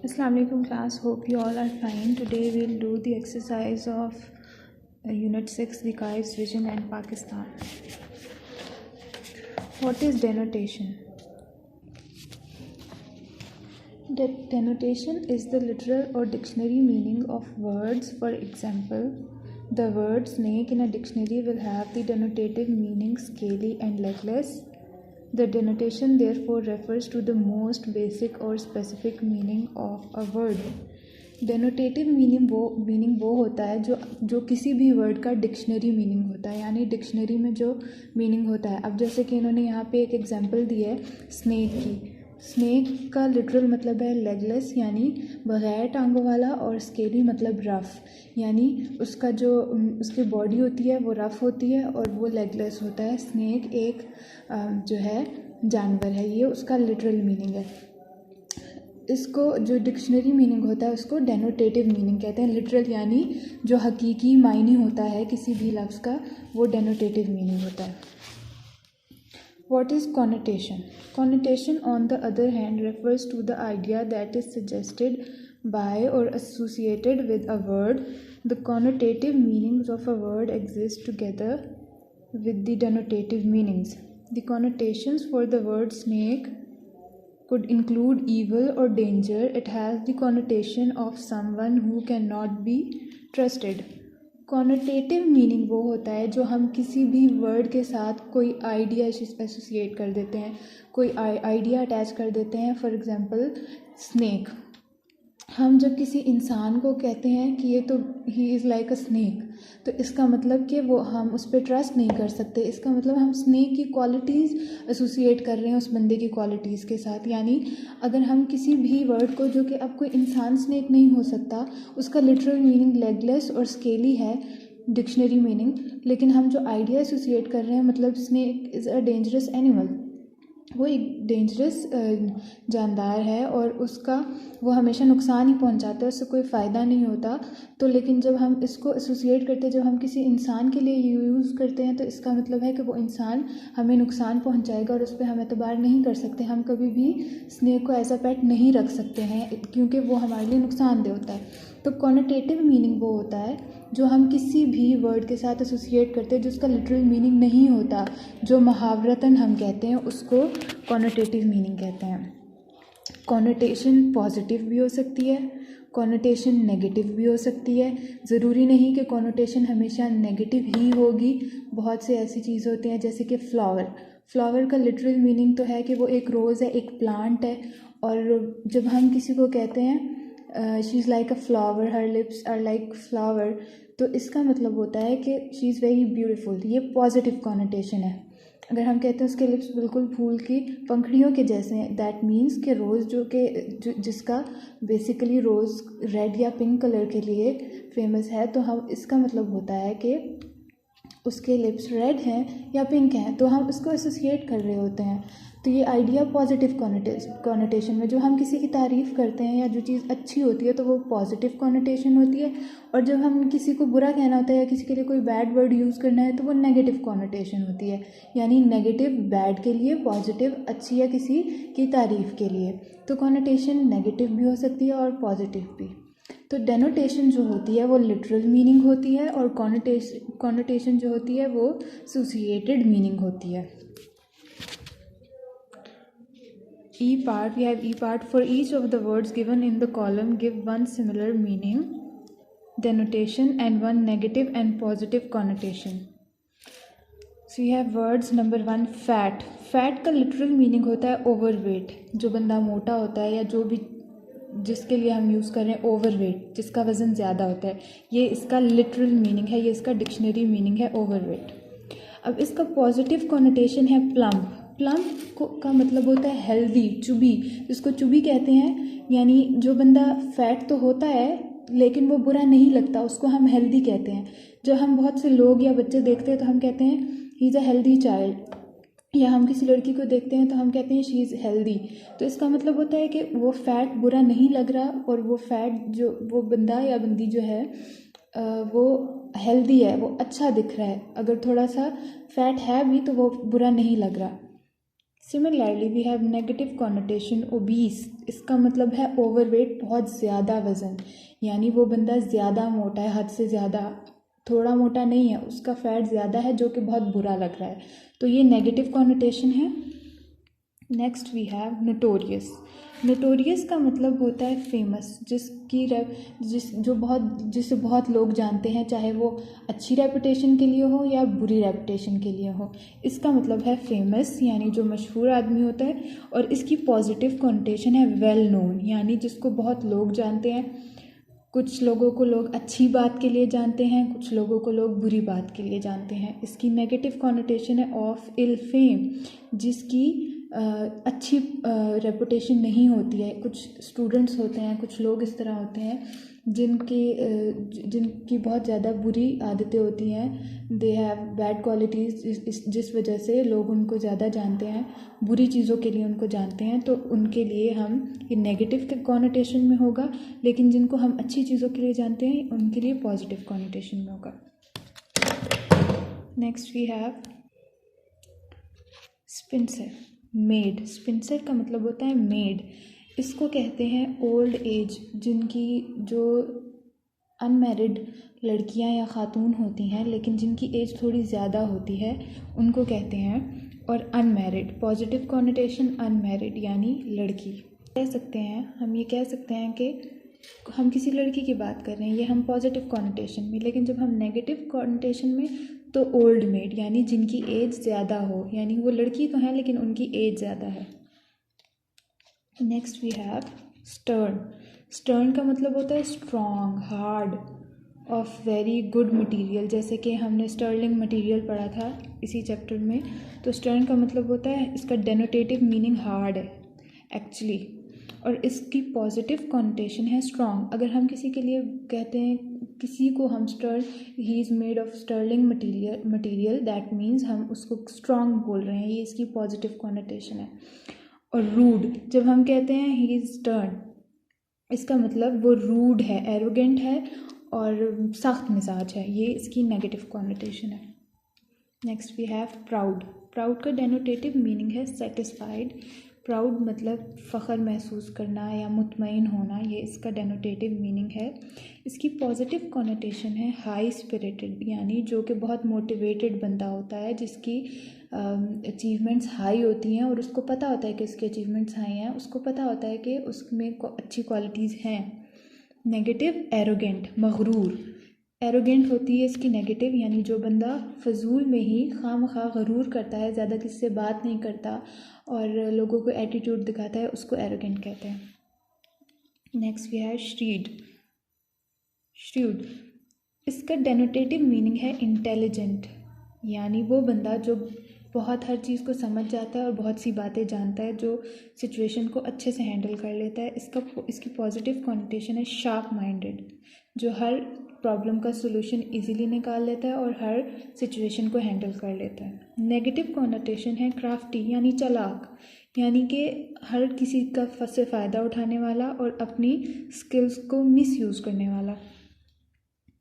Assalamualaikum class, hope you all are fine. Today we'll do the exercise of Unit 6, the Kai's Vision and Pakistan. What is denotation? Denotation is the literal or dictionary meaning of words. For example, the word snake in a dictionary will have the denotative meaning scaly and legless. The denotation therefore refers to the most basic or specific meaning of a word. Denotative meaning वो होता है जो किसी भी word का dictionary meaning होता है, यानी डिक्शनरी में जो मीनिंग होता है. अब जैसे कि इन्होंने यहाँ पे एक एग्जांपल दी है स्नेक की. स्नेक का लिटरल मतलब है लेगलेस यानी बग़ैर टांगों वाला, और स्केली मतलब रफ़ यानी उसका जो उसकी बॉडी होती है वो रफ़ होती है और वो लेगलेस होता है. स्नेक एक जो है जानवर है, ये उसका लिटरल मीनिंग है. इसको जो डिक्शनरी मीनिंग होता है उसको डेनोटेटिव मीनिंग कहते हैं. लिटरल यानी जो हकीकी मायने होता है किसी भी लफ्ज़ का, वो डेनोटेटिव मीनिंग होता है. What is connotation? Connotation, on the other hand, refers to the idea that is suggested by or associated with a word. The connotative meanings of a word exist together with the denotative meanings. The connotations for the word snake could include evil or danger. It has the connotation of someone who cannot be trusted. Connotative meaning वो होता है जो हम किसी भी word के साथ कोई आइडिया एसोसिएट कर देते हैं, कोई आइडिया अटैच कर देते हैं. फॉर एग्जांपल स्नेक, हम जब किसी इंसान को कहते हैं कि ये तो he is like a snake, तो इसका मतलब कि वो हम उस पर ट्रस्ट नहीं कर सकते. इसका मतलब हम स्नेक की क्वालिटीज़ एसोसिएट कर रहे हैं उस बंदे की क्वालिटीज़ के साथ. यानी अगर हम किसी भी वर्ड को, जो कि अब कोई इंसान स्नेक नहीं हो सकता, उसका लिटरल मीनिंग लेगलेस और स्केली है डिक्शनरी मीनिंग, लेकिन हम जो आइडिया एसोसिएट कर रहे हैं, मतलब snake is a dangerous animal, वो एक डेंजरस जानदार है और वो हमेशा नुकसान ही पहुंचाता है, उससे कोई फ़ायदा नहीं होता. तो लेकिन जब हम इसको एसोसिएट करते हैं, जब हम किसी इंसान के लिए यूज़ करते हैं, तो इसका मतलब है कि वो इंसान हमें नुकसान पहुंचाएगा और उस पर हम एतबार नहीं कर सकते. हम कभी भी स्नेक को एज अ पेट नहीं रख सकते हैं क्योंकि वो हमारे लिए नुकसानदेह होता है. तो कॉनोटेटिव मीनिंग वो होता है जो हम किसी भी वर्ड के साथ एसोसिएट करते हैं जिसका लिटरल मीनिंग नहीं होता, जो मुहावरतन हम कहते हैं, उसको कॉनोटेटिव मीनिंग कहते हैं. कॉनोटेशन पॉजिटिव भी हो सकती है, कॉनोटेशन नेगेटिव भी हो सकती है. ज़रूरी नहीं कि कॉनोटेशन हमेशा नेगेटिव ही होगी. बहुत से ऐसी चीज़ होती हैं जैसे कि फ्लावर का लिटरल मीनिंग तो है कि वो एक रोज़ है, एक प्लांट है. और जब हम किसी को कहते हैं she is like a flower, her lips are like flower, तो इसका मतलब होता है कि शी इज़ वेरी ब्यूटीफुल. ये पॉजिटिव कॉनोटेशन है. अगर हम कहते हैं उसके लिप्स बिल्कुल फूल की पंखड़ियों के जैसे हैं, दैट मीन्स कि रोज़ जिसका बेसिकली रोज़ रेड या पिंक कलर के लिए फेमस है, तो हम इसका मतलब होता है कि उसके लिप्स रेड हैं या पिंक हैं, तो हम उसको एसोसिएट कर रहे होते हैं. तो ये आइडिया पॉजिटिव कॉनोटेशन में, जो हम किसी की तारीफ़ करते हैं या जो चीज़ अच्छी होती है तो वो पॉजिटिव कॉनोटेशन होती है, और जब हम किसी को बुरा कहना होता है या किसी के लिए कोई बैड वर्ड यूज़ करना है तो वो नेगेटिव कॉनोटेशन होती है. यानी नेगेटिव बैड के लिए, पॉजिटिव अच्छी या किसी की तारीफ़ के लिए. तो कॉनोटेशन नेगेटिव भी हो सकती है और पॉजिटिव भी. तो डेनोटेशन जो होती है वो लिटरल मीनिंग होती है, और कॉनोटेशन जो होती है वो एसोसिएटेड मीनिंग होती है. E part, we have E part. For each of the words given in the column, give one similar meaning, denotation, and one negative and positive connotation. So we have words. Number 1, fat. Fat का literal meaning होता है overweight. जो बंदा मोटा होता है या जो भी जिसके लिए हम यूज़ कर रहे हैं ओवरवेट, जिसका वज़न ज़्यादा होता है, ये इसका लिटरल मीनिंग है, ये इसका डिक्शनरी मीनिंग है ओवरवेट. अब इसका पॉजिटिव कॉनोटेशन है प्लम्प. का मतलब होता है हेल्दी, चुबी, जिसको चुबी कहते हैं. यानी जो बंदा फैट तो होता है लेकिन वो बुरा नहीं लगता, उसको हम हेल्दी कहते हैं. जब हम बहुत से लोग या बच्चे देखते हैं तो हम कहते हैं he is a healthy child, या हम किसी लड़की को देखते हैं तो हम कहते हैं शी इज़ हेल्दी. तो इसका मतलब होता है कि वो फैट बुरा नहीं लग रहा, और वो फैट जो वो बंदा या बंदी जो है वो हेल्दी है, वो अच्छा दिख रहा है. अगर थोड़ा सा फैट है भी तो वो बुरा नहीं लग रहा. Similarly, we have negative connotation obese. इसका मतलब है ओवरवेट, बहुत ज़्यादा वज़न, यानी वो बंदा ज़्यादा मोटा है, हद से ज़्यादा, थोड़ा मोटा नहीं है, उसका फैट ज़्यादा है जो कि बहुत बुरा लग रहा है, तो ये नेगेटिव कॉनोटेशन है। Next we have notorious. Notorious का मतलब होता है फेमस, जिसे बहुत लोग जानते हैं, चाहे वो अच्छी रेपुटेशन के लिए हो या बुरी रेपुटेशन के लिए हो। इसका मतलब है फेमस, यानी जो मशहूर आदमी होता है, और इसकी पॉजिटिव कॉनोटेशन है वेल नोन, यानी जिसको बहुत लोग जानते हैं। कुछ लोगों को लोग अच्छी बात के लिए जानते हैं, कुछ लोगों को लोग बुरी बात के लिए जानते हैं। इसकी नेगेटिव कॉनोटेशन है ऑफ इल फेम, जिसकी अच्छी रेपुटेशन नहीं होती है। कुछ स्टूडेंट्स होते हैं, कुछ लोग इस तरह होते हैं जिनकी बहुत ज़्यादा बुरी आदतें होती हैं, दे हैव बैड क्वालिटीज़, जिस वजह से लोग उनको ज़्यादा जानते हैं, बुरी चीज़ों के लिए उनको जानते हैं, तो उनके लिए हम ये नेगेटिव के कॉनोटेशन में होगा, लेकिन जिनको हम अच्छी चीज़ों के लिए जानते हैं उनके लिए पॉजिटिव कॉनोटेशन में होगा। Next we have spinster, maid. Spinster का मतलब होता है मेड। इसको कहते हैं ओल्ड एज, जो अनमैरिड लड़कियां या खातून होती हैं लेकिन जिनकी एज थोड़ी ज़्यादा होती है, उनको कहते हैं। और अनमैरिड, पॉजिटिव कॉनोटेशन अनमैरिड यानी लड़की। कह सकते हैं, हम ये कह सकते हैं कि हम किसी लड़की की बात कर रहे हैं, ये हम पॉजिटिव कॉनोटेशन में, लेकिन जब हम नेगेटिव कॉनोटेशन में तो ओल्ड मेड, यानी जिनकी एज ज़्यादा हो, यानी वो लड़की तो है लेकिन उनकी एज ज़्यादा है। Next we have stern. Stern का मतलब होता है strong, hard, of very good material, जैसे कि हमने स्टर्लिंग मटेरियल पढ़ा था इसी चैप्टर में। तो स्टर्न का मतलब होता है, इसका डेनोटेटिव मीनिंग हार्ड है एक्चुअली, और इसकी पॉजिटिव कॉनोटेशन है स्ट्रॉन्ग। अगर हम किसी के लिए कहते हैं, किसी को हम stern, he is made of sterling material, that means हम उसको स्ट्रॉन्ग बोल रहे हैं, ये इसकी पॉजिटिव कॉनोटेशन है। और रूड, जब हम कहते हैं ही इज़ स्टर्न, इसका मतलब वो रूड है, एरोगेंट है और सख्त मिजाज है, ये इसकी नेगेटिव कॉनोटेशन है। Next we have proud. Proud का डेनोटेटिव मीनिंग है सेटिस्फाइड। प्राउड मतलब फ़ख्र महसूस करना या मुतमईन होना, ये इसका डेनोटेटिव मीनिंग है। इसकी पॉजिटिव कॉनोटेशन है हाई स्पिरिटेड, यानी जो कि बहुत मोटिवेटेड बंदा होता है, जिसकी अचीवमेंट्स हाई होती हैं और उसको पता होता है कि उसके अचीवमेंट्स हाई हैं, उसको पता होता है कि उसमें अच्छी क्वालिटीज़ हैं। Negative arrogant, मगरूर। एरोगेंट होती है इसकी नेगेटिव, यानी जो बंदा फजूल में ही खामखा गरूर करता है, ज़्यादा किसी से बात नहीं करता और लोगों को एटीट्यूड दिखाता है, उसको एरोगेंट कहते हैं। नेक्स्ट वी है श्रीड। श्रीड, इसका डेनोटेटिव मीनिंग है इंटेलिजेंट, यानी वो बंदा जो बहुत हर चीज़ को समझ जाता है और बहुत सी बातें जानता है, जो सिचुएशन को अच्छे से हैंडल कर लेता है। इसकी पॉजिटिव कॉनोटेशन है शार्प माइंडेड, जो हर प्रॉब्लम का सोल्यूशन इजीली निकाल लेता है और हर सिचुएशन को हैंडल कर लेता है। नेगेटिव कॉनोटेशन है क्राफ्टी, यानी चालाक, यानी कि हर किसी का से फ़ायदा उठाने वाला और अपनी स्किल्स को मिसयूज़ करने वाला।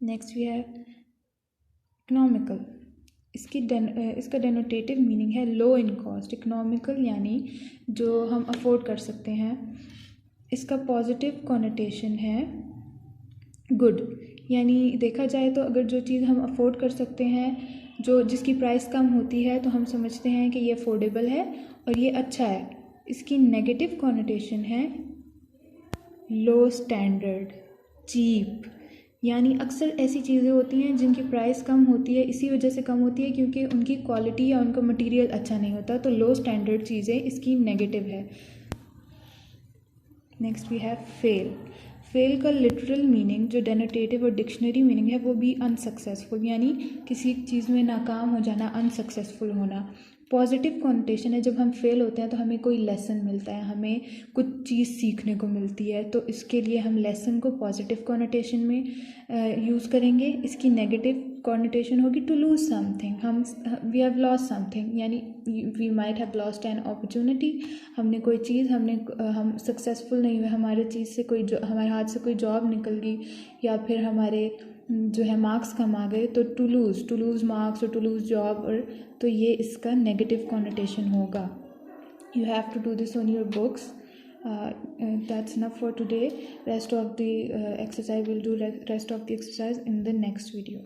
नेक्स्ट वी है इकोनॉमिकल। इसका डेनोटेटिव मीनिंग है लो इन कॉस्ट। इकोनॉमिकल यानी जो हम अफोर्ड कर सकते हैं। इसका पॉजिटिव कॉनोटेशन है गुड, यानी देखा जाए तो अगर जो चीज़ हम अफोर्ड कर सकते हैं, जिसकी प्राइस कम होती है, तो हम समझते हैं कि ये अफोर्डेबल है और ये अच्छा है। इसकी नेगेटिव कॉनोटेशन है लो स्टैंडर्ड, चीप, यानी अक्सर ऐसी चीज़ें होती हैं जिनकी प्राइस कम होती है, इसी वजह से कम होती है क्योंकि उनकी क्वालिटी या उनका मटेरियल अच्छा नहीं होता, तो लो स्टैंडर्ड चीज़ें इसकी नेगेटिव है। Next we have fail. Fail का लिटरल मीनिंग, जो डेनोटेटिव और डिक्शनरी मीनिंग है, वो भी अनसक्सेसफुल, यानी किसी चीज़ में नाकाम हो जाना, अनसक्सेसफुल होना। पॉजिटिव कॉनोटेशन है, जब हम फेल होते हैं तो हमें कोई लेसन मिलता है, हमें कुछ चीज़ सीखने को मिलती है, तो इसके लिए हम लेसन को पॉजिटिव कॉनोटेशन में यूज़ करेंगे। इसकी नेगेटिव कॉनोटेशन होगी to lose something, we have lost something, यानी we might have lost an opportunity. हमने कोई चीज़, हम सक्सेसफुल नहीं हुए, हमारे हाथ से कोई जॉब निकल गई, या फिर हमारे जो है मार्क्स कम आ गए, तो टू लूज़ मार्क्स और टू लूज़ जॉब, और तो ये इसका नेगेटिव कॉनोटेशन होगा। You have to do this on your books That's enough for today. Rest of the exercise, we'll do rest of the exercise in the next video.